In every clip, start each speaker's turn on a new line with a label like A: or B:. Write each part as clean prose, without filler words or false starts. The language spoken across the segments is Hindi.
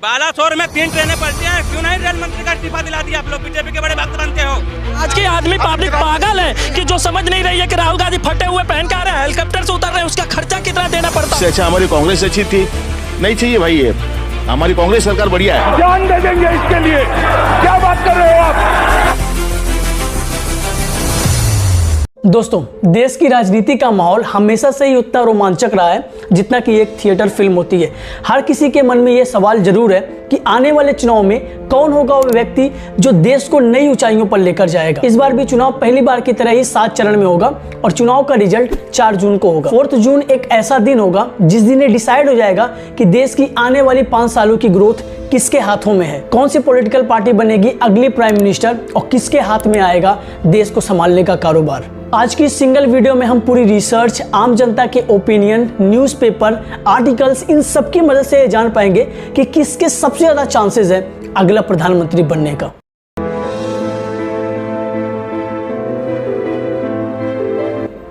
A: बालासोर में 3 ट्रेनें पलटी हैं, क्यों नहीं रेल मंत्री का इस्तीफा दिला दिया? आप लोग बीजेपी के बड़े भक्त बनते हो।
B: आज की आदमी पब्लिक पागल है कि जो समझ नहीं रही है कि राहुल गांधी फटे हुए पहन के आ रहे हैं, हेलीकॉप्टर से उतर रहे हैं, उसका खर्चा कितना देना पड़ता है।
C: अच्छा, हमारी कांग्रेस अच्छी थी, नहीं चाहिए भाई, ये हमारी कांग्रेस सरकार बढ़िया है।
D: जान दे देंगे इसके लिए, क्या बात कर रहे हो आप?
E: दोस्तों, देश की राजनीति का माहौल हमेशा से ही उतना रोमांचक रहा है जितना कि एक थिएटर फिल्म होती है। हर किसी के मन में यह सवाल जरूर है कि आने वाले चुनाव में कौन होगा वो व्यक्ति जो देश को नई ऊंचाइयों पर लेकर जाएगा। इस बार भी चुनाव पहली बार की तरह ही 7 चरण में होगा और चुनाव का रिजल्ट 4 जून को होगा। 4 जून एक ऐसा दिन होगा जिस दिन ये डिसाइड हो जाएगा कि देश की आने वाली 5 सालों की ग्रोथ किसके हाथों में है, कौन सी पॉलिटिकल पार्टी बनेगी अगली प्राइम मिनिस्टर और किसके हाथ में आएगा देश को संभालने का कारोबार। आज की सिंगल वीडियो में हम पूरी रिसर्च, आम जनता के ओपिनियन, न्यूज़पेपर, आर्टिकल्स, इन सब की मदद से जान पाएंगे कि किसके सबसे ज्यादा चांसेस है अगला प्रधानमंत्री बनने का।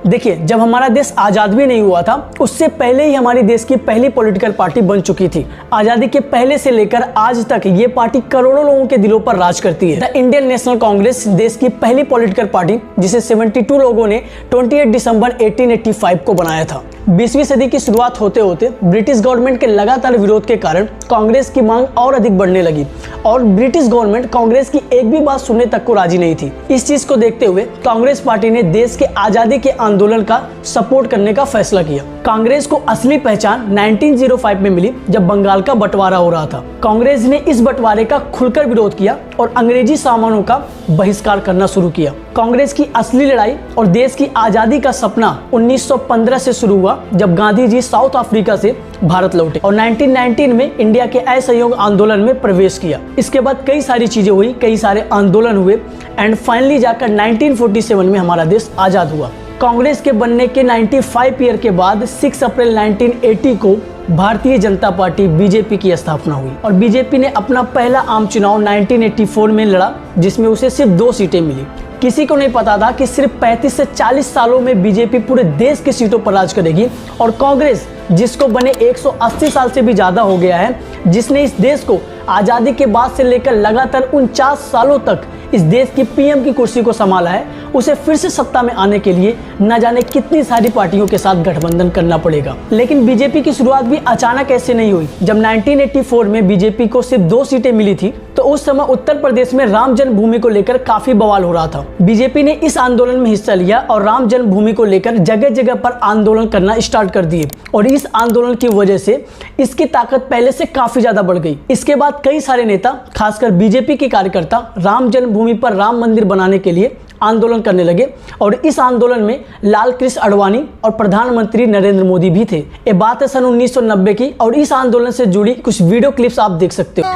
E: देखिए, जब हमारा देश आज़ाद भी नहीं हुआ था उससे पहले ही हमारी देश की पहली पॉलिटिकल पार्टी बन चुकी थी। आज़ादी के पहले से लेकर आज तक ये पार्टी करोड़ों लोगों के दिलों पर राज करती है। द इंडियन नेशनल कांग्रेस देश की पहली पॉलिटिकल पार्टी जिसे 72 लोगों ने 28 दिसंबर 1885 को बनाया था। 20वीं सदी की शुरुआत होते होते ब्रिटिश गवर्नमेंट के लगातार विरोध के कारण कांग्रेस की मांग और अधिक बढ़ने लगी और ब्रिटिश गवर्नमेंट कांग्रेस की एक भी बात सुनने तक को राजी नहीं थी। इस चीज को देखते हुए कांग्रेस पार्टी ने देश के आजादी के आंदोलन का सपोर्ट करने का फैसला किया। कांग्रेस को असली पहचान 1905 में मिली जब बंगाल का बंटवारा हो रहा था। कांग्रेस ने इस बंटवारे का खुलकर विरोध किया और अंग्रेजी सामानों का बहिष्कार करना शुरू किया। कांग्रेस की असली लड़ाई और देश की आजादी का सपना 1915 से शुरू हुआ जब गांधी जी साउथ अफ्रीका से भारत लौटे और 1919 में इंडिया के असहयोग आंदोलन में प्रवेश किया। इसके बाद कई सारी चीजें हुई, कई सारे आंदोलन हुए एंड फाइनली जाकर 1947 में हमारा देश आजाद हुआ। कांग्रेस के बनने के 95 ईयर के बाद 6 अप्रैल 1980 को भारतीय जनता पार्टी बीजेपी की स्थापना हुई और बीजेपी ने अपना पहला आम चुनाव 1984 में लड़ा जिसमें उसे सिर्फ 2 सीटें मिली। किसी को नहीं पता था कि सिर्फ 35 से 40 सालों में बीजेपी पूरे देश की सीटों पर राज करेगी और कांग्रेस जिसको बने 180 साल से भी ज्यादा हो गया है, जिसने इस देश को आजादी के बाद से लेकर लगातार 49 सालों तक इस देश की पीएम की कुर्सी को संभाला है, उसे फिर से सत्ता में आने के लिए न जाने कितनी सारी पार्टियों के साथ गठबंधन करना पड़ेगा। लेकिन बीजेपी की शुरुआत भी अचानक ऐसे नहीं हुई। जब 1984 में बीजेपी को सिर्फ 2 सीटें मिली थी तो उस समय उत्तर प्रदेश में राम जन्मभूमि को लेकर काफी बवाल हो रहा था। बीजेपी ने इस आंदोलन में हिस्सा लिया और राम जन्मभूमि को लेकर जगह जगह पर आंदोलन करना स्टार्ट कर दिए और इस आंदोलन की वजह से इसकी ताकत पहले से काफी ज्यादा बढ़ गई। इसके बाद कई सारे नेता, खासकर बीजेपी के कार्यकर्ता, राम जन्मभूमि पर राम मंदिर बनाने के लिए आंदोलन करने लगे और इस आंदोलन में लाल कृष्ण आडवाणी और प्रधानमंत्री नरेंद्र मोदी भी थे। ये बात है सन 1990 की और इस आंदोलन से जुड़ी कुछ वीडियो क्लिप्स आप देख सकते हो।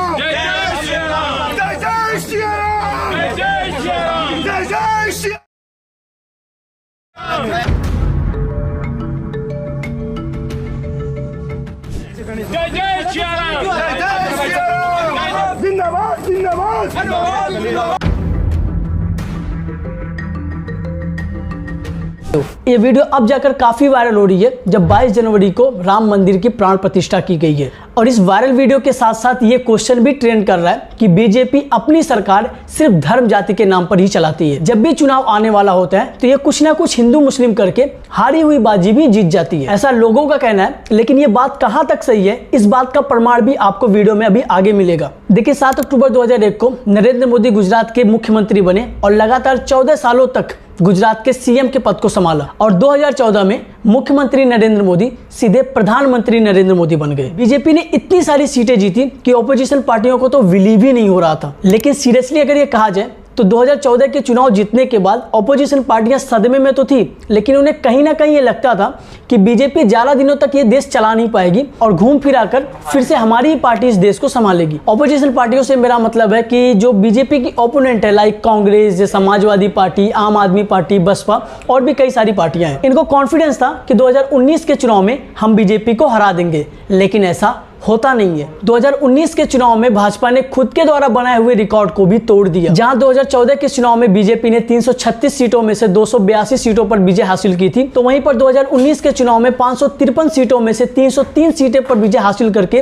D: जिंदाबाद जिंदाबाद।
E: ये वीडियो अब जाकर काफी वायरल हो रही है जब 22 जनवरी को राम मंदिर की प्राण प्रतिष्ठा की गई है और इस वायरल वीडियो के साथ साथ ये क्वेश्चन भी ट्रेंड कर रहा है कि बीजेपी अपनी सरकार सिर्फ धर्म जाति के नाम पर ही चलाती है। जब भी चुनाव आने वाला होता है तो ये कुछ ना कुछ हिंदू मुस्लिम करके हारी हुई बाजी भी जीत जाती है, ऐसा लोगों का कहना है। लेकिन ये बात कहां तक सही है, इस बात का प्रमाण भी आपको वीडियो में अभी आगे मिलेगा। देखिए, 7 अक्टूबर 2001 को नरेंद्र मोदी गुजरात के मुख्यमंत्री बने और लगातार 14 सालों तक गुजरात के सीएम के पद को संभाला और 2014 में मुख्यमंत्री नरेंद्र मोदी सीधे प्रधानमंत्री नरेंद्र मोदी बन गए। बीजेपी ने इतनी सारी सीटें जीती कि ऑपोजिशन पार्टियों को तो बिलीव ही नहीं हो रहा था। लेकिन सीरियसली अगर ये कहा जाए तो 2014 के चुनाव जीतने के बाद ऑपोजिशन पार्टियां सदमे में तो थी, लेकिन उन्हें कहीं ना कहीं ये लगता था कि बीजेपी ज्यादा दिनों तक ये देश चला नहीं पाएगी और घूम फिरा कर फिर से हमारी ही पार्टी इस देश को संभालेगी। ऑपोजिशन पार्टियों से मेरा मतलब है कि जो बीजेपी की ओपोनेंट है, लाइक कांग्रेस, समाजवादी पार्टी, आम आदमी पार्टी, बसपा और भी कई सारी पार्टियां हैं, इनको कॉन्फिडेंस था कि 2019 के चुनाव में हम बीजेपी को हरा देंगे, लेकिन ऐसा होता नहीं है। 2019 के चुनाव में भाजपा ने खुद के द्वारा बनाए हुए रिकॉर्ड को भी तोड़ दिया। जहां 2014 के चुनाव में बीजेपी ने 336 सीटों में से 282 सीटों पर विजय हासिल की थी, तो वहीं पर 2019 के चुनाव में 553 सीटों में से 303 सीटें पर विजय हासिल करके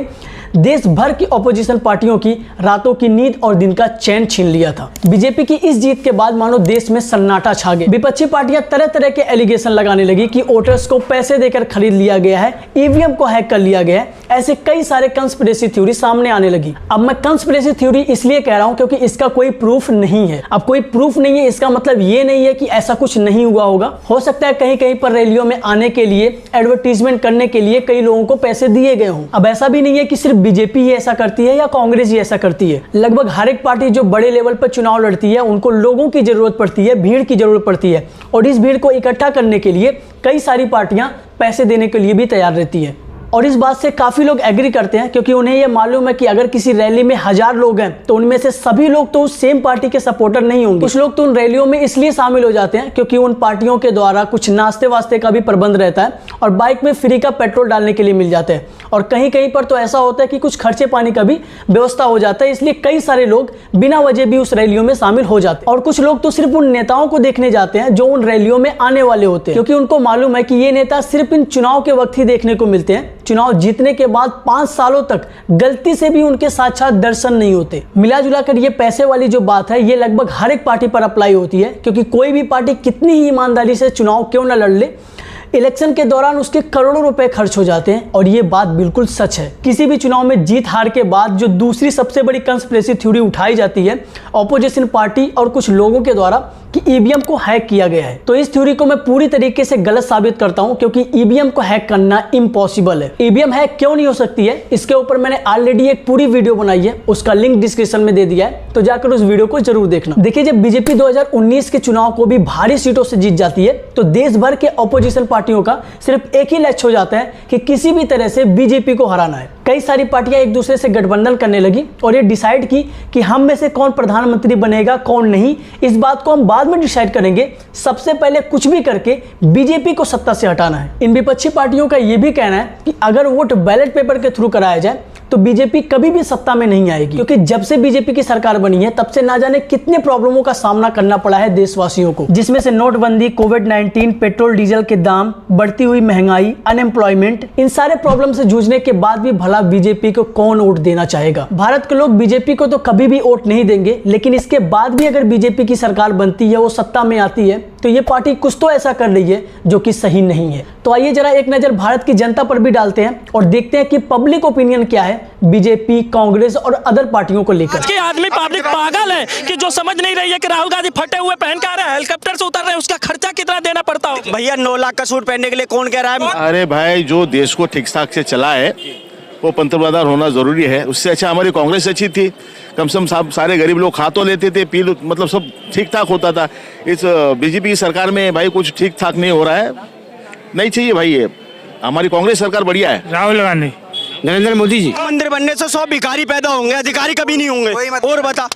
E: देश भर की ऑपोजिशन पार्टियों की रातों की नींद और दिन का चैन छीन लिया था। बीजेपी की इस जीत के बाद मानो देश में सन्नाटा छा गया। विपक्षी पार्टियां तरह तरह के एलिगेशन लगाने लगी कि वोटर्स को पैसे देकर खरीद लिया गया है, ईवीएम को हैक कर लिया गया है। ऐसे कई सारे कंस्पिरेसी थ्योरी सामने आने लगी। अब मैं कंस्पिरेसी थ्योरी इसलिए कह रहा हूं क्योंकि इसका कोई प्रूफ नहीं है। अब कोई प्रूफ नहीं है इसका मतलब ये नहीं है कि ऐसा कुछ नहीं हुआ होगा। हो सकता है कहीं कहीं पर रैलियों में आने के लिए, एडवर्टीजमेंट करने के लिए कई लोगों को पैसे दिए गए हों। अब ऐसा भी नहीं है कि सिर्फ बीजेपी ही ऐसा करती है या कांग्रेस ही ऐसा करती है। लगभग हर एक पार्टी जो बड़े लेवल पर चुनाव लड़ती है उनको लोगों की जरूरत पड़ती है, भीड़ की जरूरत पड़ती है, और इस भीड़ को इकट्ठा करने के लिए कई सारी पार्टियां पैसे देने के लिए भी तैयार रहती है। और इस बात से काफी लोग एग्री करते हैं क्योंकि उन्हें यह मालूम है कि अगर किसी रैली में 1000 लोग हैं तो उनमें से सभी लोग तो उस सेम पार्टी के सपोर्टर नहीं होंगे। कुछ लोग तो उन रैलियों में इसलिए शामिल हो जाते हैं क्योंकि उन पार्टियों के द्वारा कुछ नाश्ते वास्ते का भी प्रबंध रहता है और बाइक में फ्री का पेट्रोल डालने के लिए मिल जाते हैं, और कहीं कहीं पर तो ऐसा होता है कि कुछ खर्चे पानी का भी व्यवस्था हो जाता है। इसलिए कई सारे लोग बिना वजह भी उस रैलियों में शामिल हो जाते हैं। और कुछ लोग तो सिर्फ उन नेताओं को देखने जाते हैं जो उन रैलियों में आने वाले होते हैं, क्योंकि उनको मालूम है कि ये नेता सिर्फ इन चुनाव के वक्त ही देखने को मिलते हैं। चुनाव जीतने के बाद 5 सालों तक गलती से भी उनके साक्षात दर्शन नहीं होते। मिला जुला कर ये पैसे वाली जो बात है ये लगभग हर एक पार्टी पर अप्लाई होती है, क्योंकि कोई भी पार्टी कितनी ही ईमानदारी से चुनाव क्यों न लड़ ले, इलेक्शन के दौरान उसके करोड़ों रुपए खर्च हो जाते हैं। और ये बात बिल्कुल सच है। किसी भी चुनाव में जीत हार के बाद जो दूसरी सबसे बड़ी कंस्पिरेसी थ्योरी उठाई जाती है ऑपोजिशन पार्टी और कुछ लोगों के द्वारा कि ईवीएम को हैक किया गया है, तो इस थ्योरी को मैं पूरी तरीके से गलत साबित करता हूं, क्योंकि ईवीएम को हैक करना इम्पॉसिबल है। ईवीएम हैक क्यों नहीं हो सकती है इसके ऊपर मैंने ऑलरेडी एक पूरी वीडियो बनाई है, उसका लिंक डिस्क्रिप्शन में दे दिया है, तो जाकर उस वीडियो को जरूर देखना। देखिए, जब बीजेपी 2019 के चुनाव को भी भारी सीटों से जीत जाती है तो देश भर के ऑपोजिशन पार्टियों का सिर्फ एक ही लक्ष्य हो जाता है कि किसी भी तरह से बीजेपी को हराना है। कई सारी पार्टियां एक दूसरे से गठबंधन करने लगी और ये डिसाइड की कि हम में से कौन प्रधानमंत्री बनेगा कौन नहीं, इस बात को हम बाद में डिसाइड करेंगे। सबसे पहले कुछ भी करके बीजेपी को सत्ता से हटाना है। इन विपक्षी पार्टियों का यह भी कहना है कि अगर वोट बैलेट पेपर के थ्रू कराया जाए तो बीजेपी कभी भी सत्ता में नहीं आएगी, क्योंकि जब से बीजेपी की सरकार बनी है तब से ना जाने कितने प्रॉब्लमों का सामना करना पड़ा है देशवासियों को, जिसमें से नोटबंदी, कोविड-19, पेट्रोल डीजल के दाम, बढ़ती हुई महंगाई, अनएम्प्लॉयमेंट, इन सारे प्रॉब्लम से जूझने के बाद भी भला बीजेपी को कौन वोट देना चाहेगा। भारत के लोग बीजेपी को तो कभी भी वोट नहीं देंगे, लेकिन इसके बाद भी अगर बीजेपी की सरकार बनती है, वो सत्ता में आती है, तो ये पार्टी कुछ तो ऐसा कर रही है जो कि सही नहीं है। तो आइए जरा एक नजर भारत की जनता पर भी डालते हैं और देखते हैं कि पब्लिक ओपिनियन क्या है बीजेपी, कांग्रेस और अदर पार्टियों को लेकर।
B: आज की आदमी पब्लिक पागल है कि जो समझ नहीं रही है कि राहुल गांधी फटे हुए पहन के आ रहे हैं, हेलीकॉप्टर से उतर रहे हैं, उसका खर्चा कितना देना पड़ता हो।
F: भैया 9 लाख का सूट पहनने के लिए कौन कह रहा है?
C: अरे भाई, जो देश को ठीक ठाक से चला है वो पंतप्रधान होना जरूरी है। उससे अच्छा हमारी कांग्रेस अच्छी थी, कम से कम सारे गरीब लोग खा तो लेते थे, पी मतलब सब ठीक ठाक होता था। इस बीजेपी की सरकार में भाई कुछ ठीक ठाक नहीं हो रहा है, नहीं चाहिए भाई। ये हमारी कांग्रेस सरकार बढ़िया है।
D: राहुल गांधी,
F: नरेंद्र मोदी जी। मंदिर बनने से 100 भिखारी पैदा होंगे, अधिकारी कभी नहीं होंगे। और बता,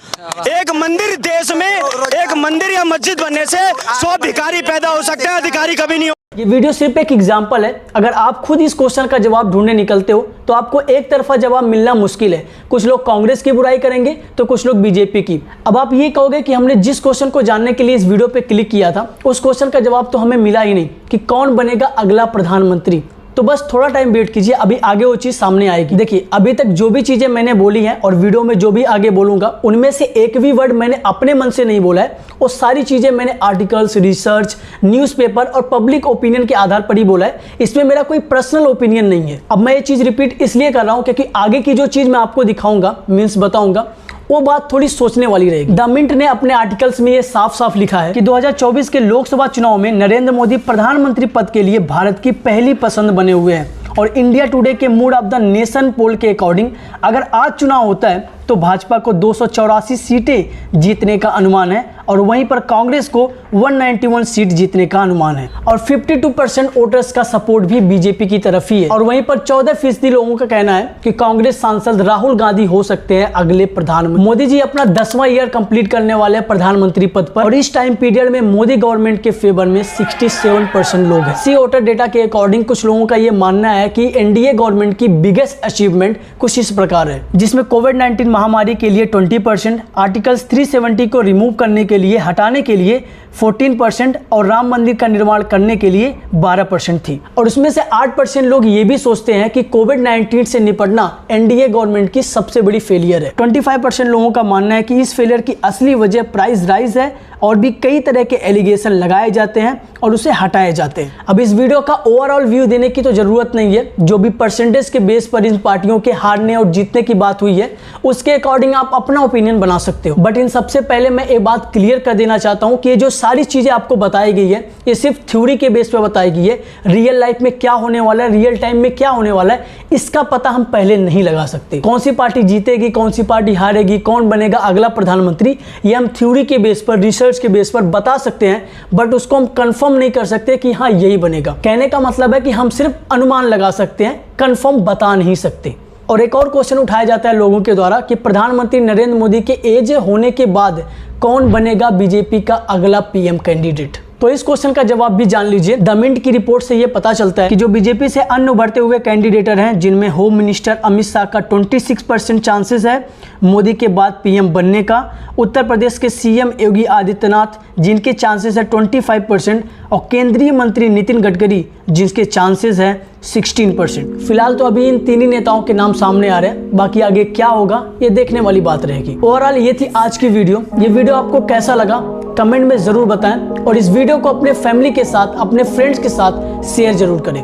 F: एक मंदिर देश में, एक मंदिर या मस्जिद बनने से 100 भिखारी पैदा हो सकते हैं, अधिकारी कभी नहीं।
E: ये वीडियो सिर्फ एक एग्जाम्पल है। अगर आप खुद इस क्वेश्चन का जवाब ढूंढने निकलते हो तो आपको एक तरफा जवाब मिलना मुश्किल है। कुछ लोग कांग्रेस की बुराई करेंगे तो कुछ लोग बीजेपी की। अब आप ये कहोगे कि हमने जिस क्वेश्चन को जानने के लिए इस वीडियो पे क्लिक किया था उस क्वेश्चन का जवाब तो हमें मिला ही नहीं कि कौन बनेगा अगला प्रधानमंत्री। तो बस थोड़ा टाइम वेट कीजिए, अभी आगे वो चीज सामने आएगी। देखिए, अभी तक जो भी चीजें मैंने बोली हैं और वीडियो में जो भी आगे बोलूंगा उनमें से एक भी वर्ड मैंने अपने मन से नहीं बोला है। वो सारी चीजें मैंने आर्टिकल्स, रिसर्च, न्यूज़पेपर और पब्लिक ओपिनियन के आधार पर ही बोला है। इसमें मेरा कोई पर्सनल ओपिनियन नहीं है। अब मैं ये चीज रिपीट इसलिए कर रहा हूं क्योंकि आगे की जो चीज मैं आपको दिखाऊंगा, मीन्स बताऊंगा, वो बात थोड़ी सोचने वाली रहेगी। द मिंट ने अपने आर्टिकल्स में ये साफ साफ लिखा है कि 2024 के लोकसभा चुनाव में नरेंद्र मोदी प्रधानमंत्री पद के लिए भारत की पहली पसंद बने हुए हैं। और इंडिया टुडे के मूड ऑफ द नेशन पोल के अकॉर्डिंग अगर आज चुनाव होता है तो भाजपा को 284 सीटें जीतने का अनुमान है और वहीं पर कांग्रेस को 191 सीट जीतने का अनुमान है और 52% वोटर्स का सपोर्ट भी बीजेपी की तरफ ही है। और वहीं पर 14% लोगों का कहना है कि कांग्रेस सांसद राहुल गांधी हो सकते हैं अगले प्रधानमंत्री। मोदी जी अपना 10वां ईयर कंप्लीट करने वाले प्रधानमंत्री पद पर और इस टाइम पीरियड में मोदी गवर्नमेंट के फेवर में 67% लोग हैं। सी वोटर डेटा के अकॉर्डिंग कुछ लोगों का यह मानना है कि एनडीए गवर्नमेंट की बिगेस्ट अचीवमेंट कुछ इस प्रकार है, जिसमें कोविड-19 महामारी के लिए 20%, आर्टिकल्स 370 को रिमूव करने के लिए हटाने के लिए 14% और राम मंदिर का निर्माण करने के लिए 12% थी। और उसमें से 8% लोग ये भी सोचते हैं कि कोविड-19 से निपटना एनडीए गवर्नमेंट की सबसे बड़ी फेलियर है। 25% लोगों का मानना है कि इस फेलियर की असली वजह प्राइस राइज है और भी कई तरह के एलिगेशन लगाए जाते हैं और उसे हटाए जाते हैं। अब इस वीडियो का ओवरऑल व्यू देने की तो जरूरत नहीं है, जो भी परसेंटेज के बेस पर इन पार्टियों के हारने और जीतने की बात हुई है उसके अकॉर्डिंग आप अपना ओपिनियन बना सकते हो। बट इन सबसे पहले मैं एक बात क्लियर कर देना चाहता हूं कि ये जो सारी चीजें आपको बताई गई है ये सिर्फ थ्योरी के बेस पर बताई गई है। रियल लाइफ में क्या होने वाला है, रियल टाइम में क्या होने वाला है, इसका पता हम पहले नहीं लगा सकते। कौन सी पार्टी जीतेगी, कौन सी पार्टी हारेगी, कौन बनेगा अगला प्रधानमंत्री, ये हम थ्योरी के बेस पर, रिसर्च के बेस पर बता सकते हैं, बट उसको हम कंफर्म नहीं कर सकते कि हाँ यही बनेगा। कहने का मतलब है कि हम सिर्फ अनुमान लगा सकते हैं, कंफर्म बता नहीं सकते। और एक और क्वेश्चन उठाया जाता है लोगों के द्वारा कि प्रधानमंत्री नरेंद्र मोदी के एज होने के बाद कौन बनेगा बीजेपी का अगला पीएम कैंडिडेट। तो इस क्वेश्चन का जवाब भी जान लीजिए। द मिंट की रिपोर्ट से यह पता चलता है कि जो बीजेपी से अन्य उभरते हुए कैंडिडेटर हैं, जिनमें होम मिनिस्टर अमित शाह का 26% चांसेस है मोदी के बाद पीएम बनने का, उत्तर प्रदेश के सीएम योगी आदित्यनाथ जिनके चांसेस है 25% और केंद्रीय मंत्री नितिन गडकरी जिसके चांसेस है 16%। फिलहाल तो अभी इन तीन ही नेताओं के नाम सामने आ रहे हैं, बाकी आगे क्या होगा ये देखने वाली बात रहेगी। ओवरऑल ये थी आज की वीडियो। ये वीडियो आपको कैसा लगा कमेंट में जरूर बताएं और इस वीडियो को अपने फैमिली के साथ, अपने फ्रेंड्स के साथ शेयर जरूर करें।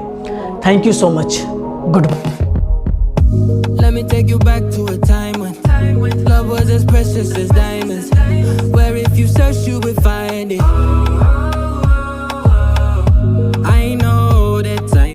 E: Thank you so much, goodbye.
G: Let me take you back to a time when love was as precious as diamonds, where if you search you would find